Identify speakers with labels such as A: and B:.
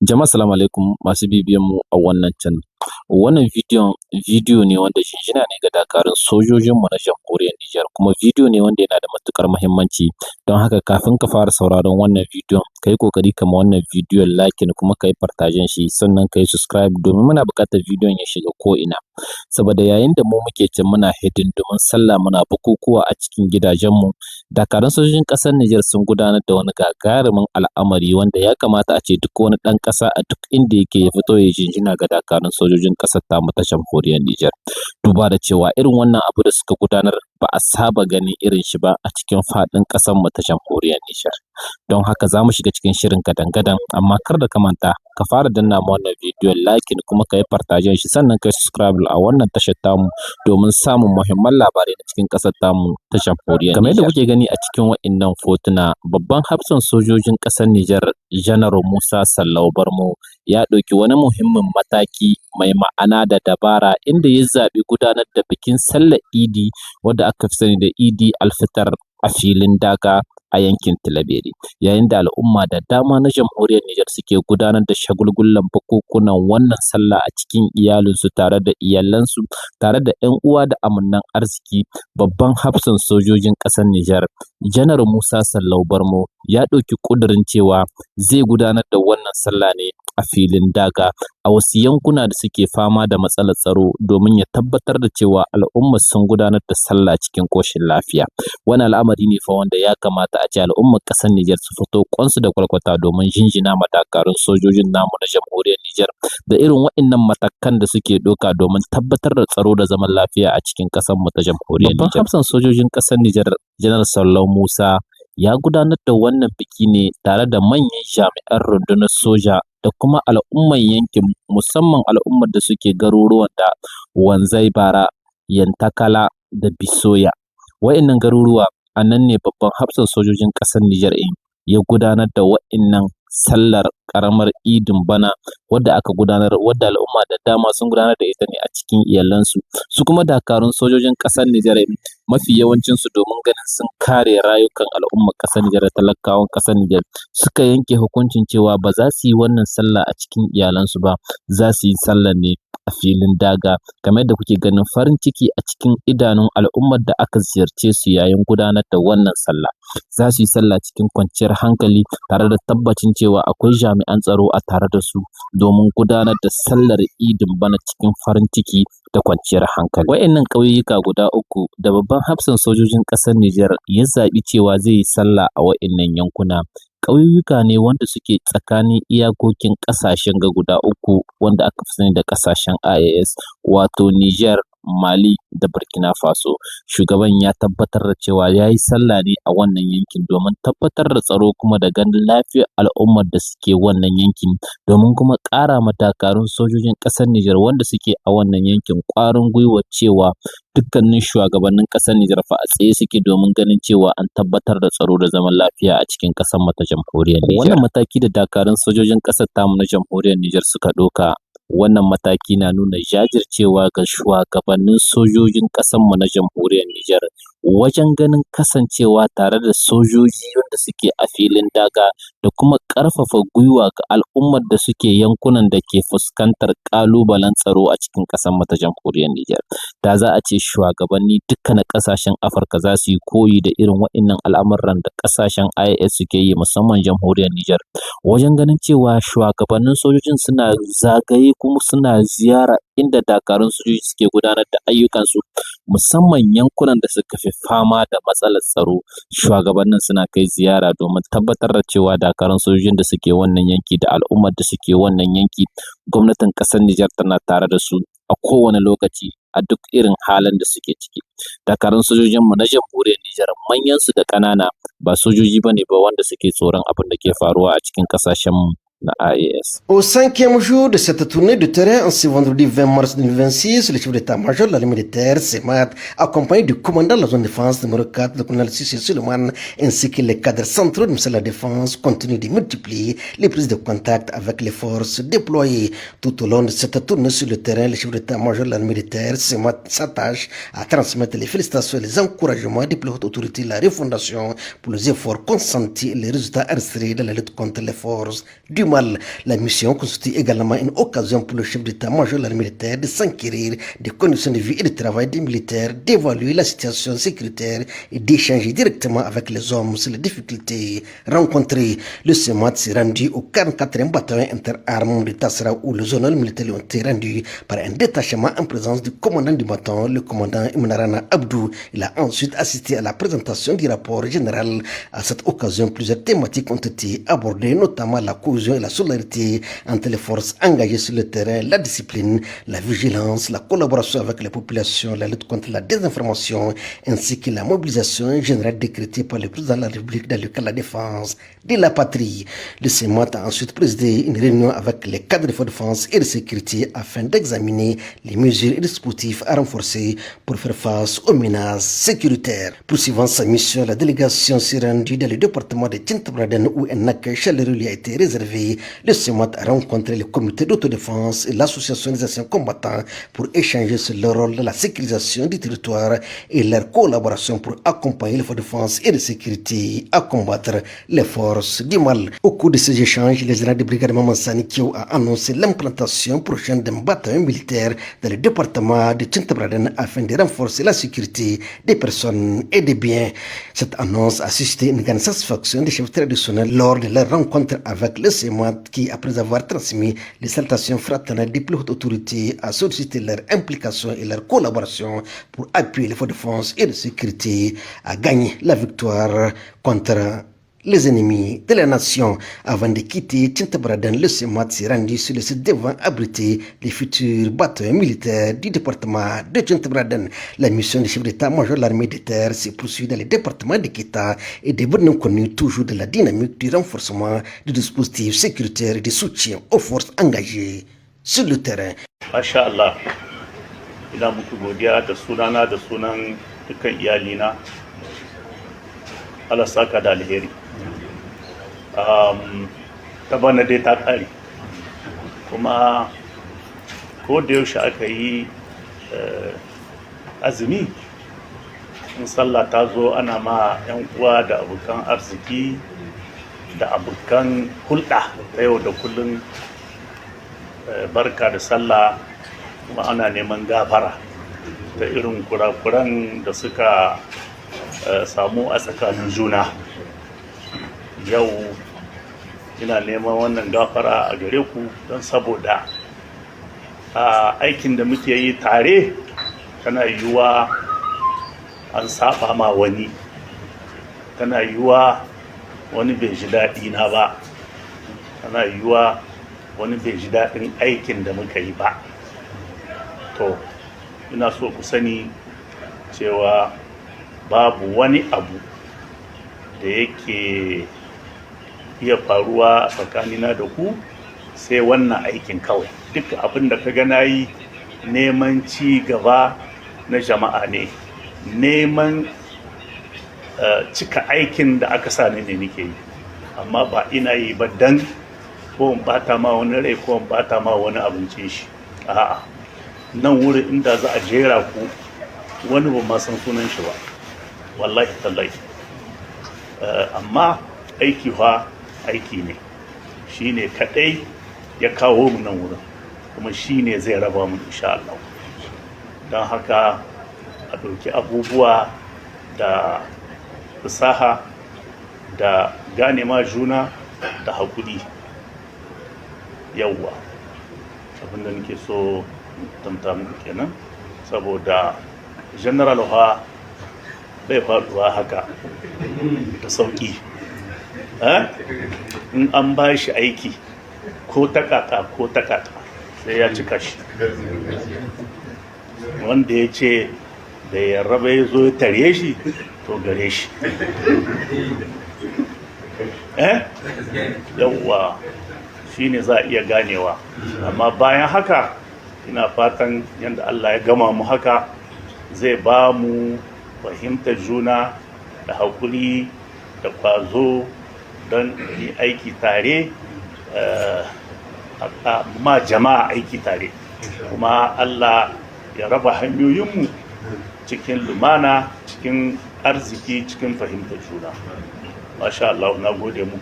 A: Jama'a salamu alaikum masu bibiyan mu a wannan channel. Wannan bidiyo ne wanda shinshina ne ga dakarun sojojin mu na jamhuriyar Nijar, kuma bidiyo ne wanda yana da matuƙar muhimmanci. Don haka kafin ka fara sauraron wannan bidiyon, ka yi ƙoƙari ka ma wannan bidiyon liking kuma ka yi partagen shi, sannan ka yi subscribe domin muna buƙatar bidiyon ya shiga ko'ina. Saboda yayin da mu muke can muna hidindimun sallah muna bukukuwa a cikin gidajenmu, dakarun sojojin ƙasar Nijar sun gudanar da wani gagarumin al'amari wanda ya kamata a ce duk wani ɗan ƙasa a duk inda yake ya fito ya jinjina ga dakarun sojojin ƙasar tamu ta jamhuriyar Nijar. Duba da cewa irin wannan abu da suka gudanar ba a saba ganin irin shi ba a cikin faɗin ƙasar mu ta jamhuriyar Nijar. Don haka za mu shiga cikin shirin gadan-gadan, amma kar da ka manta ka fara danna ma wannan bidiyon liking kuma ka yi partagen shi, sannan ka yi subscribe a wannan tashar tamu domin samun muhimman labarai na cikin ƙasar tamu ta jamhuriyar Nijar. Kamar yadda kuke gani a cikin wa'innan fotuna, babban hafsan sojojin ƙasar Nijar Janar Musa Sallau Barmo ya ɗauki wani muhimmin mataki mai ma'ana da dabara, inda ya zaɓi gudanar da bikin sallar Idi wadda aka fi sani da Idi Alfitar a filin daga a yankin Tilaberi, yayin da al'umma da dama na jamhuriyar Nijar suke gudanar da shagulgullan bukukunan wannan sallah a cikin iyalinsu tare da iyalansu tare da 'yan uwa da amannan arziki. Babban hafsan sojojin ƙasar Nijar Janar Musa Sallau Barmo ya ɗauki ƙudurin cewa zai gudanar da wannan sallah ne a filin daga a wasu yankuna da suke fama da matsalar tsaro, domin ya tabbatar da cewa al'ummar sun gudanar da sallah cikin ƙoshin lafiya. Wani al'amari ne fa wanda ya kamata a ce al'ummar ƙasar Nijar su fito kwansu da kwarkwata domin jinjina ma dakarun sojojin namu na jamhuriyar Nijar da irin waɗannan matakan da suke ɗauka domin tabbatar da tsaro da zaman lafiya a cikin ƙasar mu ta jamhuriyar Nijar. Babban hafsan sojojin ƙasar Nijar Janar Sallau Musa ya gudanar da wannan biki ne tare da manyan jami'an rundunar soja da kuma al'umman yankin, musamman al'ummar da suke garuruwan da Wanzai Bara, Yantakala da Bisoya. Wa'innan garuruwa a nan ne babban hafsan sojojin ƙasar Nijar ya gudanar da wa'innan sallar ƙaramar idin bana wadda aka gudanar, wadda al'umma da dama sun gudanar da ita ne a cikin iyalansu. Su kuma dakarun sojojin ƙasar Nijar mafi yawancinsu domin ganin sun kare rayukan al'ummar ƙasar Nijar da talakawan ƙasar Nijar suka yanke hukuncin cewa ba za su yi wannan sallah a cikin iyalansu ba, za su yi sallar ne a filin daga. Kamar yadda kuke ganin farin ciki a cikin idanun al'ummar da aka ziyarce su yayin gudanar da wannan sallah. Za su yi sallah cikin kwanciyar hankali tare da tabbacin cewa akwai jami'an tsaro a tare da su domin gudanar da sallar idin bana cikin farin ciki da kwanciyar hankali. Wa'innan ƙauyuka guda uku da babban hafsan sojojin ƙasar Nijar ya zaɓi cewa zai yi sallah a wa'innan yankuna, ƙauyuka ne wanda suke tsakanin iyakokin ƙasashen ga guda uku wanda aka fi sani da ƙasashen IAS, wato Nijar, Mali da Burkina Faso. Shugaban ya tabbatar da cewa ya yi sallah ne a wannan yankin domin tabbatar da tsaro kuma da ganin lafiyar al'ummar da suke wannan yankin, domin kuma ƙara ma dakarun sojojin ƙasar Nijar wanda suke a wannan yankin ƙwarin gwiwa cewa dukkanin shugabannin ƙasar Nijar fa a tsaye suke domin ganin cewa an tabbatar da tsaro da zaman lafiya a cikin ƙasar mu ta jamhuriyar Nijar. Wannan mataki da dakarun sojojin ƙasar tamu na jamhuriyar Nijar suka ɗauka, wannan mataki na nuna jajircewa ga shugabannin sojojin ƙasar mu na jamhuriyar Nijar wajen ganin kasancewa tare da sojoji wanda suke a filin daga da kuma ƙarfafa gwiwa ga al'ummar da suke yankunan da ke fuskantar ƙalubalen tsaro a cikin ƙasar mu ta jamhuriyar Nijar. Da za a ce shugabanni dukkanin ƙasashen Afirka za su yi koyi da irin waɗannan al'amuran da ƙasashen IAS suke yi, musamman jamhuriyar Nijar, wajen ganin cewa shugabannin sojojin suna zagaye kuma suna ziyara inda dakarun sojoji suke gudanar da ayyukansu, musamman yankunan da suka fi fama da matsalar tsaro. Shugabannin suna kai ziyara domin tabbatar da cewa dakarun sojojin da suke wannan yanki da al'ummar da suke wannan yanki, gwamnatin ƙasar Nijar tana tare da su a kowane lokaci a duk irin halin da suke ciki. Dakarun sojojinmu na jamhuriyar Nijar manyansu da ƙanana ba sojoji bane ba wanda suke tsoron abin da ke faruwa a cikin ƙasashenmu na IAS.
B: Au cinquième jour de cette tournée de terrain, en ce vendredi 20 mars 2026, le chef d'état-major de l'armée militaire, SEMAT, accompagné du commandant de la zone de défense numéro 4, le colonel Sissi Suleiman, ainsi que les cadres centraux du ministère de la Défense, continuent de multiplier les prises de contact avec les forces déployées. Tout au long de cette tournée sur le terrain, le chef d'état-major de l'armée militaire, SEMAT, s'attache à transmettre les félicitations et les encouragements des plus hautes autorités de la refondation pour les efforts consentis et les résultats enregistrés dans la lutte contre les forces du mal. La mission constitue également une occasion pour le chef d'état-major militaire de s'enquérir des conditions de vie et de travail des militaires, d'évaluer la situation sécuritaire et d'échanger directement avec les hommes sur les difficultés rencontrées. Le CEMAT s'est rendu au 44e bataillon interarmes de Tassara où les zones militaires ont été rendus par un détachement en présence du commandant du bataillon, le commandant Imnarana Abdou. Il a ensuite assisté à la présentation du rapport général. À cette occasion, plusieurs thématiques ont été abordées, notamment la cohésion et la solidarité entre les forces engagées sur le terrain, la discipline, la vigilance, la collaboration avec les populations, la lutte contre la désinformation, ainsi que la mobilisation générale décrétée par le président de la République dans le cadre de la défense de la patrie. Le CEMAT a ensuite présidé une réunion avec les cadres de défense et de sécurité afin d'examiner les mesures et dispositifs à renforcer pour faire face aux menaces sécuritaires. Poursuivant sa mission, la délégation s'est rendue dans le département de Tintabraden où un accueil chaleureux lui a été réservé. Le CEMAT a rencontré le comité d'autodéfense et l'association des anciens combattants pour échanger sur leur rôle dans la sécurisation du territoire et leur collaboration pour accompagner les forces de défense et de sécurité à combattre les forces du mal. Au cours de ces échanges, le général de brigade Mamansani Kio a annoncé l'implantation prochaine d'un bataillon militaire dans le département de Tintabraden afin de renforcer la sécurité des personnes et des biens. Cette annonce a suscité une grande satisfaction des chefs traditionnels lors de leur rencontre avec le CEMAT qui, après avoir transmis les salutations fraternelles des plus hautes autorités, a sollicité leur implication et leur collaboration pour appuyer les forces de défense et de sécurité à gagner la victoire contre les ennemis de la nation. Avant de quitter Tintabraden, le CEMAT s'est rendu sur le site devant abriter les futurs bataillons militaires du département de Tintabraden. La mission du chef d'état-major de l'armée de terre s'est poursuivie dans les départements de Kita et des non connus, toujours de la dynamique du renforcement du dispositif sécuritaire et de soutien aux forces engagées sur le terrain.
C: Masha Allah, ina muku godiya da sunana da sunan dukkan iyalina. Allah saka da alheri. Ta bana dai ta ƙare kuma ko da yaushe aka yi azumi in sallah ta zo ana ma 'yan uwa da abokan arziki da abokan hulɗa ta yau da kullum barka da sallah kuma ana neman gafara ta irin kurakuran da suka samu a tsakanin juna. Yau ina neman wannan gafara a gare ku don saboda aikin da muke yi tare tana yiwuwa an saba ma wani, tana yiwuwa wani bai ji daɗi na ba, tana yiwuwa wani bai ji daɗin aikin da muka yi ba. To ina so ku sani cewa babu wani abu da yake iya faruwa a tsakanina da ku sai wannan aikin kawai. Duk abin da ka ga na yi neman ci gaba na jama'a ne, neman cika aikin da aka sa ni ne nake yi, amma ba ina yi ba dan ko in bata ma wani rai ko in bata ma wani abincin shi. A'a, nan wurin inda za a jera ku wani ba ma san sunan shi ba, wallahi tallahi. Amma aiki fa aiki ne, shi ne kaɗai ya kawo mu nan wurin, kuma shi ne zai raba mu insha Allah. Don haka a ɗauki abubuwa da fasaha da gane ma juna da haƙuri. Yawwa abinda nake so tamta muku kenan, saboda general ha bai faɗuwa haka da sauƙi. In an ba shi aiki ko takaka sai ya cika shi. Wanda ya ce da ya raba ya zo ya tare shi to gare shi. Yawwa shi ne za a iya ganewa, amma bayan haka ina fatan yadda Allah ya gama mu haka zai ba mu fahimtar juna da haƙuri da ƙwazo don yi aiki tare, ma jama'a aiki tare, kuma Allah ya raba hanyoyinmu cikin lumana, cikin arziki, cikin fahimtar juna. Masha Allah, na gode muku.